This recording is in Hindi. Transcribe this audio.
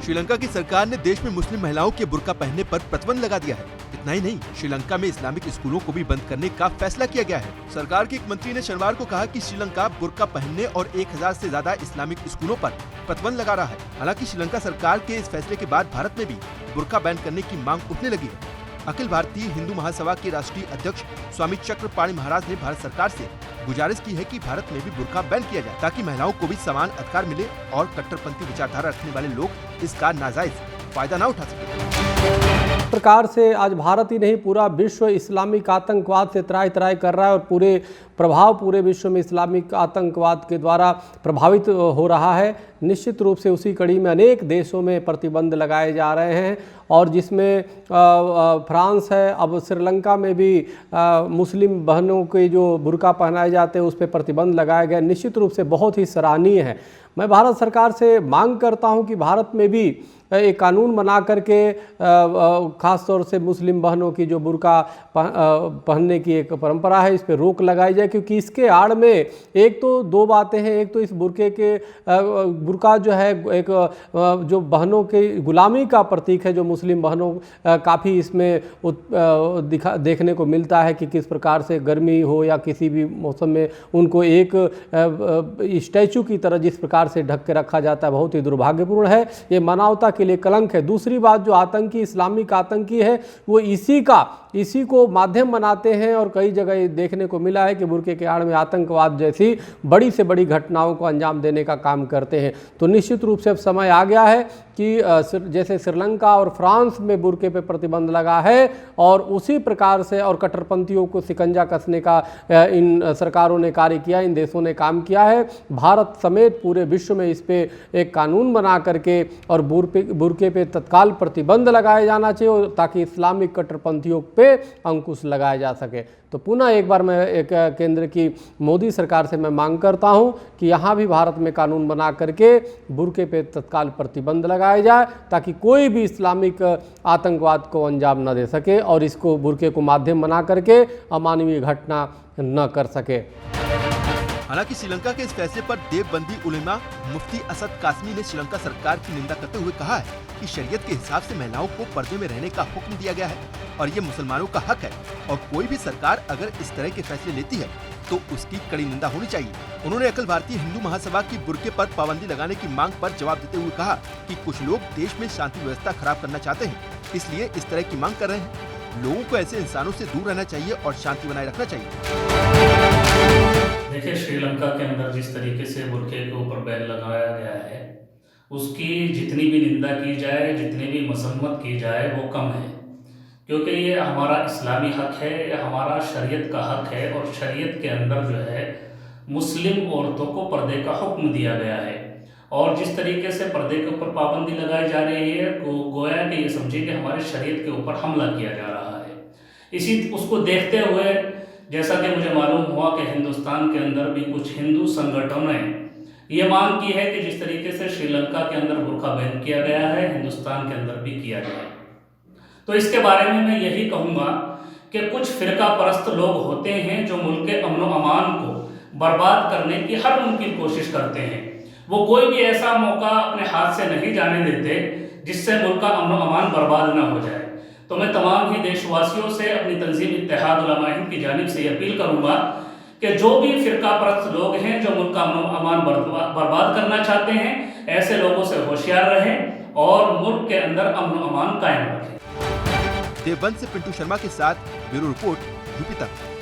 श्रीलंका की सरकार ने देश में मुस्लिम महिलाओं के बुर्का पहनने पर प्रतिबंध लगा दिया है। इतना ही नहीं, श्रीलंका में इस्लामिक स्कूलों को भी बंद करने का फैसला किया गया है। सरकार के एक मंत्री ने शनिवार को कहा कि श्रीलंका बुर्का पहनने और 1000 से ज्यादा इस्लामिक स्कूलों पर प्रतिबंध लगा रहा है। हालांकि श्रीलंका सरकार के इस फैसले के बाद भारत में भी बुर्का बैन करने की मांग उठने लगी है। अखिल भारतीय हिंदू महासभा के राष्ट्रीय अध्यक्ष स्वामी चक्रपाणी महाराज ने भारत सरकार से गुजारिश की है कि भारत में भी बुर्का बैन किया जाए, ताकि महिलाओं को भी समान अधिकार मिले और कट्टरपंथी विचारधारा रखने वाले लोग इसका नाजायज फायदा न उठा सके। इस प्रकार से आज भारत ही नहीं पूरा विश्व इस्लामिक आतंकवाद से त्राहि त्राहि कर रहा है और पूरे विश्व में इस्लामिक आतंकवाद के द्वारा प्रभावित हो रहा है। निश्चित रूप से उसी कड़ी में अनेक देशों में प्रतिबंध लगाए जा रहे हैं और जिसमें फ्रांस है, अब श्रीलंका में भी मुस्लिम बहनों के जो बुर्का पहनाए जाते हैं उस पर प्रतिबंध लगाया गया। निश्चित रूप से बहुत ही सराहनीय है। मैं भारत सरकार से मांग करता हूं कि भारत में भी एक कानून बना करके ख़ास तौर से मुस्लिम बहनों की जो बुर्का पहनने की एक परंपरा है इस पर रोक लगाई जाए, क्योंकि इसके आड़ में एक तो दो बातें हैं। एक तो इस बुर्का जो है एक जो बहनों के गुलामी का प्रतीक है, जो मुस्लिम बहनों काफ़ी इसमें देखने को मिलता है कि किस प्रकार से गर्मी हो या किसी भी मौसम में उनको एक स्टैचू की तरह जिस प्रकार से ढक के रखा जाता है, बहुत ही दुर्भाग्यपूर्ण है। ये मानवता के लिए कलंक है। दूसरी बात, जो आतंकी इस्लामिक आतंकी है वो इसी को माध्यम बनाते हैं और कई जगह देखने को मिला है कि बुर्के के आड़ में आतंकवाद जैसी बड़ी से बड़ी घटनाओं को अंजाम देने का काम करते हैं। तो निश्चित रूप से अब समय आ गया है कि जैसे श्रीलंका और फ्रांस में बुर्के पे प्रतिबंध लगा है और उसी प्रकार से और कट्टरपंथियों को शिकंजा कसने का इन सरकारों ने कार्य किया, इन देशों ने काम किया है। भारत समेत पूरे विश्व में इस पे एक कानून बना करके और बुर्के पे तत्काल प्रतिबंध लगाया जाना चाहिए ताकि इस्लामिक कट्टरपंथियों पे अंकुश लगाया जा सके। तो पुनः एक बार मैं एक केंद्र की मोदी सरकार से मैं मांग करता हूं कि यहाँ भी भारत में कानून बना करके बुर्के पे तत्काल प्रतिबंध लगाया जाए ताकि कोई भी इस्लामिक आतंकवाद को अंजाम न दे सके और इसको बुर्के को माध्यम बना करके अमानवीय घटना न कर सके। हालांकि श्रीलंका के इस फैसले पर देवबंदी उलेमा मुफ्ती असद कासमी ने श्रीलंका सरकार की निंदा करते हुए कहा है कि शरीयत के हिसाब से महिलाओं को पर्दे में रहने का हुक्म दिया गया है और ये मुसलमानों का हक है और कोई भी सरकार अगर इस तरह के फैसले लेती है तो उसकी कड़ी निंदा होनी चाहिए। उन्होंने अखिल भारतीय हिंदू महासभा की बुर्के पर पाबंदी लगाने की मांग पर जवाब देते हुए कहा कि कुछ लोग देश में शांति व्यवस्था खराब करना चाहते हैं, इसलिए इस तरह की मांग कर रहे हैं। लोगों को ऐसे इंसानों से दूर रहना चाहिए और शांति बनाए रखना चाहिए। देखिए, श्रीलंका के अंदर जिस तरीके से बुर्के के ऊपर बैन लगाया गया है उसकी जितनी भी निंदा की जाए, जितनी भी मसम्मत की जाए वो कम है, क्योंकि ये हमारा इस्लामी हक है, ये हमारा शरीयत का हक है और शरीयत के अंदर जो है मुस्लिम औरतों को पर्दे का हुक्म दिया गया है। और जिस तरीके से पर्दे के ऊपर पाबंदी लगाई जा रही है गोया कि ये समझिए कि हमारे शरीयत के ऊपर हमला किया जा रहा है। उसको देखते हुए जैसा कि मुझे मालूम हुआ कि हिंदुस्तान के अंदर भी कुछ हिंदू संगठनों ने ये मांग की है कि जिस तरीके से श्रीलंका के अंदर बुर्का बैन किया गया है हिंदुस्तान के अंदर भी किया जाए। तो इसके बारे में मैं यही कहूँगा कि कुछ फिरका परस्त लोग होते हैं जो मुल्क के अमन व अमान को बर्बाद करने की हर मुमकिन कोशिश करते हैं। वो कोई भी ऐसा मौका अपने हाथ से नहीं जाने देते जिससे मुल्क का अमन व अमान बर्बाद ना हो जाए। तो मैं तमाम ही देशवासियों से अपनी तंजीम इत्तेहाद उलमा हिंद की जानिब से अपील करूँगा कि जो भी फिरका परस्त लोग हैं जो मुल्क का अमन व अमान बर्बाद करना चाहते हैं, ऐसे लोगों से होशियार रहें और मुल्क के अंदर अमन व अमान कायम रखें। देवबंद से पिंटू शर्मा के साथ ब्यूरो रिपोर्ट यूपी तक।